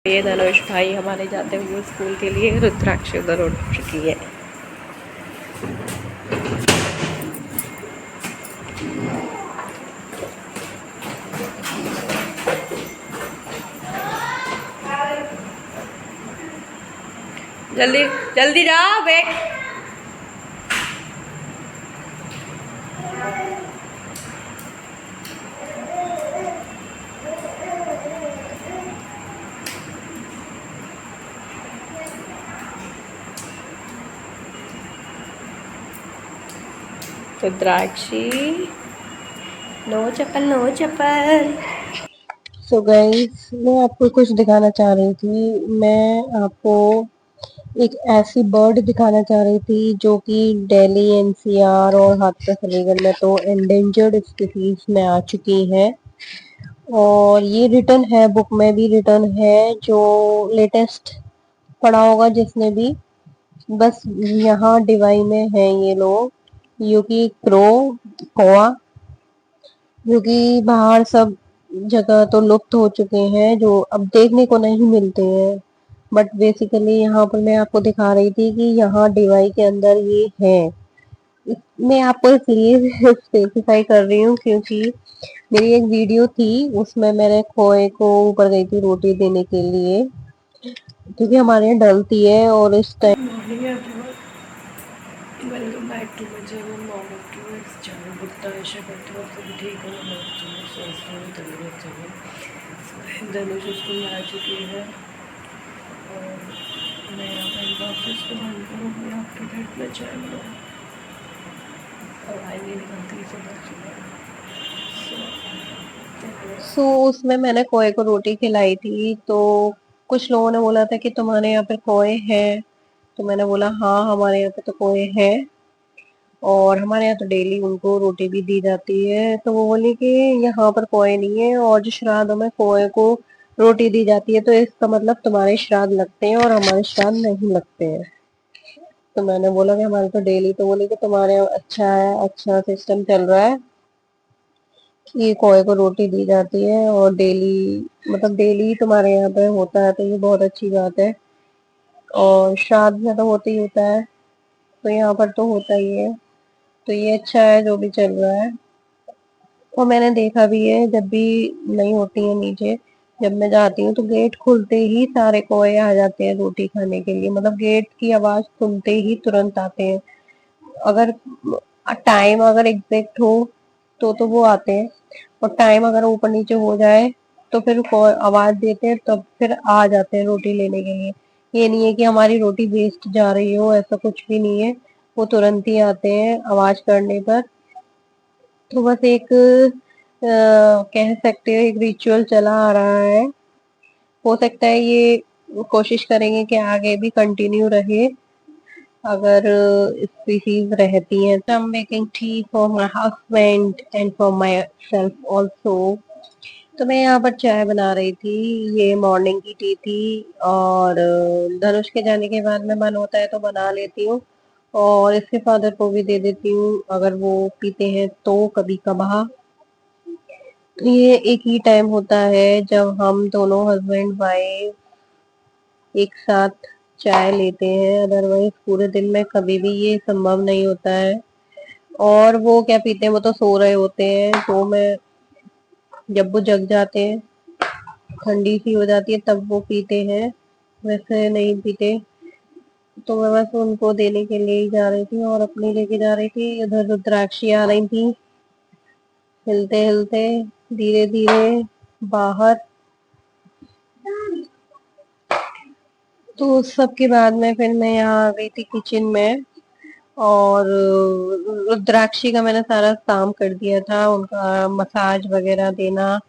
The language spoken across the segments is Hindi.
ये धनुष भाई हमारे जाते हुए स्कूल के लिए, रुद्राक्ष उधर उठ चुकी है। जल्दी जल्दी जाओ बैग। रुद्राक्षी नो चप्पल नो चप्पल। सो गाइस, मैं आपको कुछ दिखाना चाह रही थी। मैं आपको एक ऐसी बर्ड दिखाना चाह रही थी जो कि दिल्ली एनसीआर और हाथरस अलीगढ़ में तो एंडेंजर्ड स्पीसीज में आ चुकी है। और ये रिटर्न है, बुक में भी रिटर्न है, जो लेटेस्ट पढ़ा होगा जिसने भी। बस यहाँ डिवाई में है ये लोग, यूकी क्रो कौवा, जो कि बाहर सब जगह तो लुप्त हो चुके हैं, जो अब देखने को नहीं मिलते हैं। बट बेसिकली यहाँ पर मैं आपको दिखा रही थी कि यहाँ डिवाई के अंदर ये है। मैं आपको इसलिए स्पेसिफाई कर रही हूँ क्योंकि मेरी एक वीडियो थी, उसमें मैंने खोए को ऊपर गई थी रोटी देने के लिए, क्योंकि हमारे यहाँ डलती है। और इस time welcome back to my channel morning to इस चैनल बुद्धा आशा करती हूँ सब ठीक हो, स्वस्थ हो, तंदुरुस्त हो। धनुष स्कूल में आ चुकी है और मैं यहाँ पर बॉक्सेस को बंद करूँगी। आपके घर में चाय बनाऊँ और आई नहीं निकलती सुबह। सो उसमें मैंने कोए को रोटी खिलाई थी, तो कुछ लोगों ने बोला था कि तुम्हारे यहाँ पे कोए हैं, तो मैंने बोला हाँ हमारे यहाँ पे तो कोए हैं और हमारे यहाँ तो डेली उनको रोटी भी दी जाती है। तो वो बोली कि यहाँ पर कोए नहीं है और जो श्राद्धों में कोए को रोटी दी जाती है, तो इसका मतलब तुम्हारे श्राद्ध लगते हैं और हमारे श्राद्ध नहीं लगते हैं। तो मैंने बोला कि हमारे तो डेली। तो बोली कि तुम्हारे यहाँ अच्छा है, अच्छा सिस्टम चल रहा है कि कोए को रोटी दी जाती है और डेली, मतलब डेली तुम्हारे यहाँ पे होता है, तो ये बहुत अच्छी बात है। और श्राद्ध में तो होता ही होता है, तो यहाँ पर तो होता ही है, तो ये अच्छा है जो भी चल रहा है। और मैंने देखा भी है, जब भी नहीं होती है नीचे, जब मैं जाती हूँ तो गेट खुलते ही सारे कोए आ जाते हैं रोटी खाने के लिए। मतलब गेट की आवाज सुनते ही तुरंत आते हैं। अगर टाइम अगर एग्जैक्ट हो तो वो आते हैं, और टाइम अगर ऊपर नीचे हो जाए तो फिर आवाज देते हैं, तब फिर आ जाते हैं रोटी लेने के लिए। ये नहीं है कि हमारी रोटी वेस्ट जा रही हो, ऐसा कुछ भी नहीं है। वो तुरंत ही आते हैं आवाज करने पर। तो बस एक कह सकते हो एक रिचुअल चला आ रहा है। हो सकता है ये कोशिश करेंगे कि आगे भी कंटिन्यू रहे, अगर स्पीसीज रहती हैं। तो I am making tea for my husband and for my self also. तो मैं यहाँ पर चाय बना रही थी, ये मॉर्निंग की टी थी। और धनुष के जाने के बाद में मन होता है तो बना लेती हूँ, और इसके फादर को भी दे देती हूँ अगर वो पीते हैं तो कभी कभार। ये एक ही टाइम होता है जब हम दोनों हस्बैंड वाइफ एक साथ चाय लेते हैं, अदरवाइज पूरे दिन में कभी भी ये संभव नहीं होता है। और वो क्या पीते हैं, वो तो सो रहे होते हैं, तो मैं जब वो जग जाते हैं, ठंडी सी हो जाती है, तब वो पीते हैं, वैसे नहीं पीते। तो मैं बस उनको देने के लिए ही जा रही थी और अपनी लेके जा रही थी। इधर रुद्राक्षी आ रही थी हिलते हिलते धीरे धीरे बाहर। तो उस सब के बाद में फिर मैं यहाँ आ गई थी किचन में, और रुद्राक्षी का मैंने सारा काम कर दिया था, उनका मसाज वगैरह देना,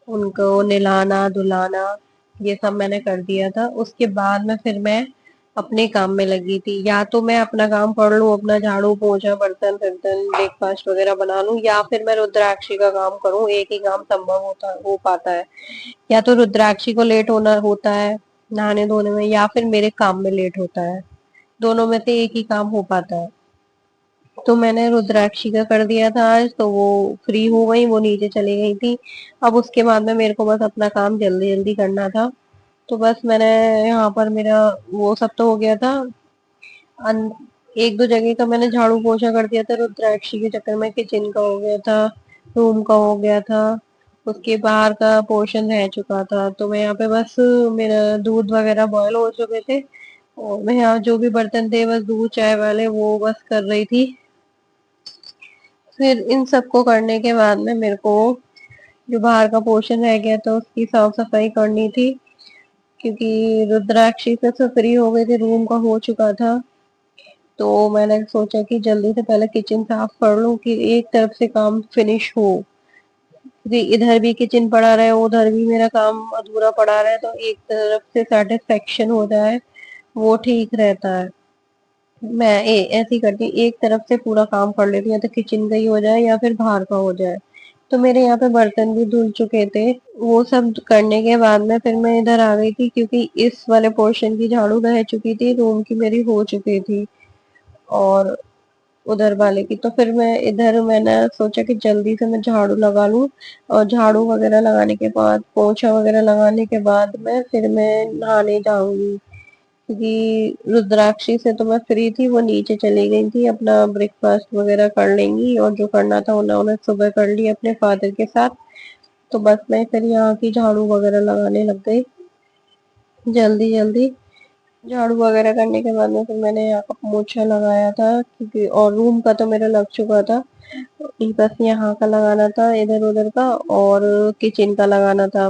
उनको नहलाना धुलाना, ये सब मैंने कर दिया था। उसके बाद में फिर मैं अपने काम में लगी थी। या तो मैं अपना काम कर लूं, अपना झाड़ू पोछा बर्तन वर्तन ब्रेकफास्ट वगैरह बना लूं, या फिर मैं रुद्राक्षी का काम करूं। एक ही काम संभव होता हो पाता है। या तो रुद्राक्षी को लेट होना होता है नहाने धोने में, या फिर मेरे काम में लेट होता है। दोनों में से एक ही काम हो पाता है। तो मैंने रुद्राक्षी का कर दिया था आज, तो वो फ्री हो गई, वो नीचे चली गई थी। अब उसके बाद में मेरे को बस अपना काम जल्दी जल्दी करना था। तो बस मैंने यहाँ पर मेरा वो सब तो हो गया था। अन, एक दो जगह का मैंने झाड़ू पोछा कर दिया था रुद्राक्षी के चक्कर में। किचन का हो गया था, रूम का हो गया था, उसके बाहर का पोर्शन रह चुका था। तो मैं यहाँ पे बस, मेरा दूध वगैरह बॉयल हो चुके थे, और मैं यहाँ जो भी बर्तन थे बस दूध चाय वाले वो बस कर रही थी। फिर इन सबको करने के बाद में मेरे को जो बाहर का पोर्शन रह गया था उसकी साफ सफाई करनी थी, क्योंकि रुद्राक्षी से तो फ्री हो गई थी, रूम का हो चुका था। तो मैंने सोचा कि जल्दी से पहले किचन साफ कर लूं कि एक तरफ से काम फिनिश हो, क्योंकि इधर भी किचन पड़ा रहे उधर भी मेरा काम अधूरा पड़ा रहे, तो एक तरफ से सेटिस्फेक्शन हो जाए वो ठीक रहता है। मैं ऐसे ही करती हूँ, एक तरफ से पूरा काम कर लेती हूँ, या तो किचन का ही हो जाए या फिर बाहर का हो जाए। तो मेरे यहाँ पे बर्तन भी धुल चुके थे। वो सब करने के बाद में फिर मैं इधर आ गई थी, क्योंकि इस वाले पोर्शन की झाड़ू रह चुकी थी, रूम की मेरी हो चुकी थी, और उधर वाले की। तो फिर मैं इधर मैंने सोचा कि जल्दी से मैं झाड़ू लगा लूं, और झाड़ू वगैरह लगाने के बाद पोछा वगैरह लगाने के बाद में फिर मैं नहाने जाऊंगी, क्योंकि रुद्राक्षी से तो मैं फ्री थी, वो नीचे चली गई थी, अपना ब्रेकफास्ट वगैरह कर लेंगी, और जो करना था उन्होंने सुबह कर लिया अपने फादर के साथ। तो बस मैं फिर यहाँ की झाड़ू वगैरह लगाने लग गई जल्दी जल्दी। झाड़ू वगैरह करने के बाद में फिर मैंने यहाँ का पोछा लगाया था, क्योंकि और रूम का तो मेरा लग चुका था, बस यहाँ का लगाना था, इधर उधर का, और किचन का लगाना था।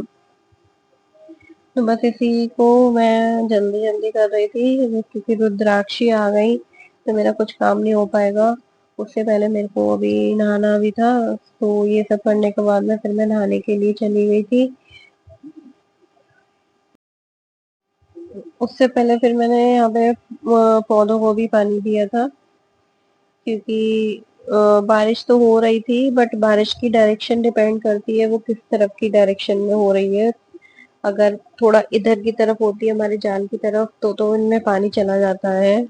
तो बस इसी को मैं जल्दी जल्दी कर रही थी, क्योंकि रुद्राक्षी आ गई तो मेरा कुछ काम नहीं हो पाएगा। उससे पहले मेरे को अभी नहाना भी था। तो ये सब करने के बाद में फिर मैं नहाने के लिए चली गई थी। उससे पहले फिर मैंने यहाँ पे पौधों को भी पानी दिया था, क्योंकि बारिश तो हो रही थी, बट बारिश की डायरेक्शन डिपेंड करती है वो किस तरफ की डायरेक्शन में हो रही है। अगर थोड़ा इधर की तरफ होती है हमारे जान की तरफ, तो इनमें पानी चला जाता है,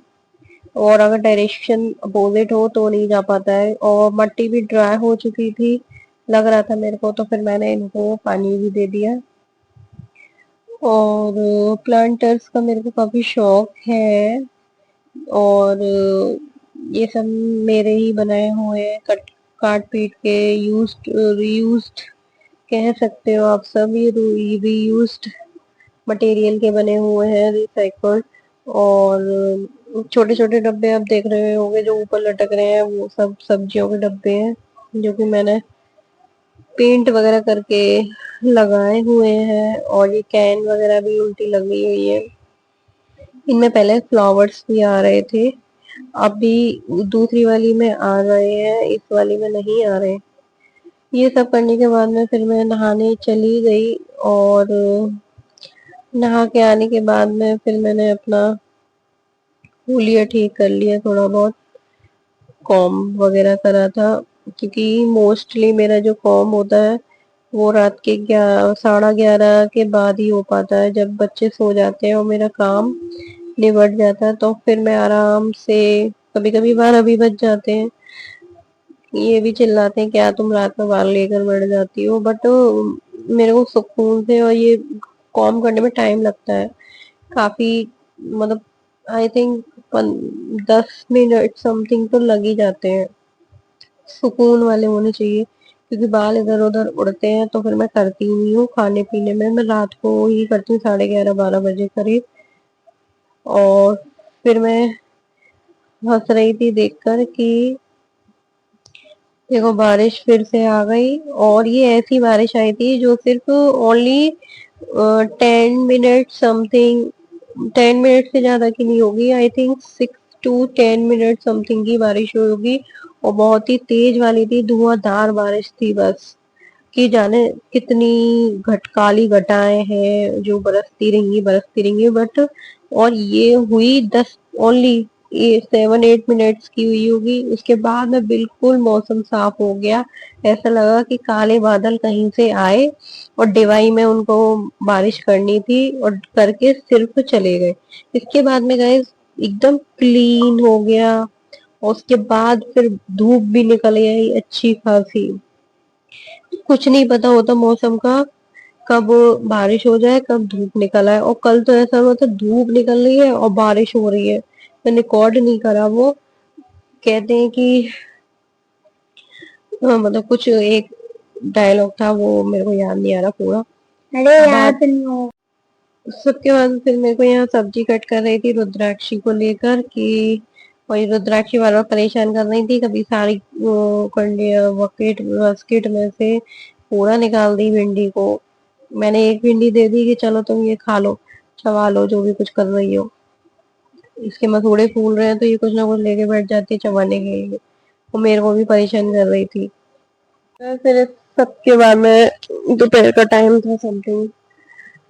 और अगर डायरेक्शन अपोजिट हो तो नहीं जा पाता है। और मट्टी भी ड्राई हो चुकी थी लग रहा था मेरे को, तो फिर मैंने इनको पानी भी दे दिया। और प्लांटर्स का मेरे को काफी शौक है, और ये सब मेरे ही बनाए हुए हैं, कट काट पीट के, यूज्ड रीयूज्ड कह सकते हो आप सब। ये रीयूज्ड मटेरियल के बने हुए हैं, रिसाइकल्ड। और छोटे छोटे डब्बे आप देख रहे होंगे जो ऊपर लटक रहे हैं, वो सब सब्जियों के डब्बे हैं, जो कि मैंने पेंट वगैरह करके लगाए हुए हैं। और ये कैन वगैरह भी उल्टी लगी हुई है। इनमें पहले फ्लावर्स भी आ रहे थे, अभी दूसरी वाली में आ रहे हैं, इस वाली में नहीं आ रहे। ये सब करने के बाद में फिर मैं नहाने चली गई, और नहा के आने के बाद में फिर मैंने अपना हुलिया ठीक कर लिया, थोड़ा बहुत कॉम वगैरह करा था, क्योंकि मोस्टली मेरा जो कॉम होता है वो रात के 11:30 के बाद ही हो पाता है, जब बच्चे सो जाते हैं और मेरा काम निबट जाता है। तो फिर मैं आराम से, कभी कभी 12 भी बज जाते हैं। ये भी चिल्लाते हैं क्या तुम रात में बाल लेकर बैठ जाती हो, बट मेरे को सुकून से, और ये कॉम करने में टाइम लगता है काफी, मतलब आई थिंक 10 मिनट समथिंग तो लग ही जाते हैं। सुकून वाले होने चाहिए, क्योंकि बाल इधर उधर उड़ते हैं, तो फिर मैं करती ही नहीं हूँ। खाने पीने में मैं रात को ही करती हूँ, 11:30 12 बजे करीब। और फिर मैं हंस रही थी देखकर कि देखो बारिश फिर से आ गई, और ये ऐसी बारिश आई थी जो सिर्फ ओनली 10 मिनट समथिंग 10 मिनट से ज्यादा की नहीं होगी, I think 6 to 10 minute something की बारिश हुई होगी। और बहुत ही तेज वाली थी, धुआंधार बारिश थी बस। कि जाने कितनी काली घटाएं हैं जो बरसती रहेंगी बट। और ये हुई 10 ओनली 7-8 मिनट्स की हुई होगी, उसके बाद में बिल्कुल मौसम साफ हो गया। ऐसा लगा कि काले बादल कहीं से आए और डिवाई में उनको बारिश करनी थी और करके सिर्फ चले गए। इसके बाद में गए एकदम क्लीन हो गया। और उसके बाद फिर धूप भी निकल आई अच्छी खासी। कुछ नहीं पता होता मौसम का, कब बारिश हो जाए कब धूप निकल आए। और कल तो ऐसा हुआ था, धूप निकल रही है और बारिश हो रही है। मैंने रिकॉर्ड नहीं करा वो। कहते हैं कि मतलब कुछ एक डायलॉग था, वो मेरे को याद नहीं आ रहा पूरा। अरे याद बात नहीं हो। सबके बाद फिर मेरे को यहाँ सब्जी कट कर रही थी रुद्राक्षी को लेकर कि। और ये रुद्राक्षी बार बार परेशान कर रही थी, कभी सारी बकेट बास्केट में से पूरा निकाल दी भिंडी को। मैंने एक भिंडी दे दी कि चलो तुम ये खा लो, चबा लो जो भी कुछ कर रही हो। इसके मसूड़े फूल रहे हैं तो ये कुछ ना कुछ लेके बैठ जाती है चबाने के लिए। वो मेरे को भी परेशान कर रही थी। फिर सबके बाद में दोपहर का टाइम था समथिंग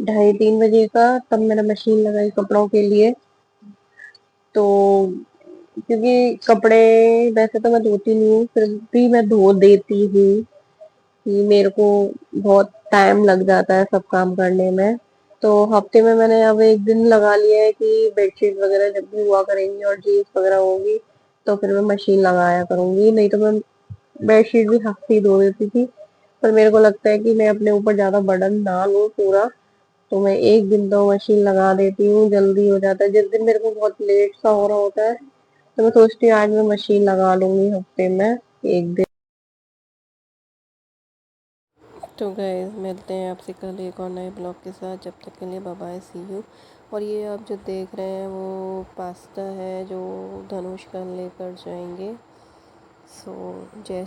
2:30-3 बजे का, तब मैंने मशीन लगाई कपड़ों के लिए। तो क्योंकि कपड़े वैसे तो मैं धोती नहीं हूँ, फिर भी मैं धो देती हूँ कि मेरे को बहुत टाइम लग जाता है सब काम करने में। तो हफ्ते में मैंने अब एक दिन लगा लिया है कि बेडशीट वगैरह जब भी हुआ करेंगी और जीन्स वगैरह होगी तो फिर मैं मशीन लगाया करूंगी, नहीं तो मैं बेडशीट भी हफ्ते ही धो देती थी। पर मेरे को लगता है कि मैं अपने ऊपर ज्यादा बर्डन ना लूं पूरा, तो मैं एक दिन तो मशीन लगा देती हूँ, जल्दी हो जाता है। जिस दिन मेरे को बहुत लेट सा हो रहा होता है तो मैं सोचती हूँ आज मैं मशीन लगा लूंगी हफ्ते में एक दिन। तो गाइस मिलते हैं आपसे कल एक और नए ब्लॉग के साथ, जब तक के लिए बाय बाय, सी यू। और ये आप जो देख रहे हैं वो पास्ता है जो धनुष कल लेकर जाएंगे। सो जय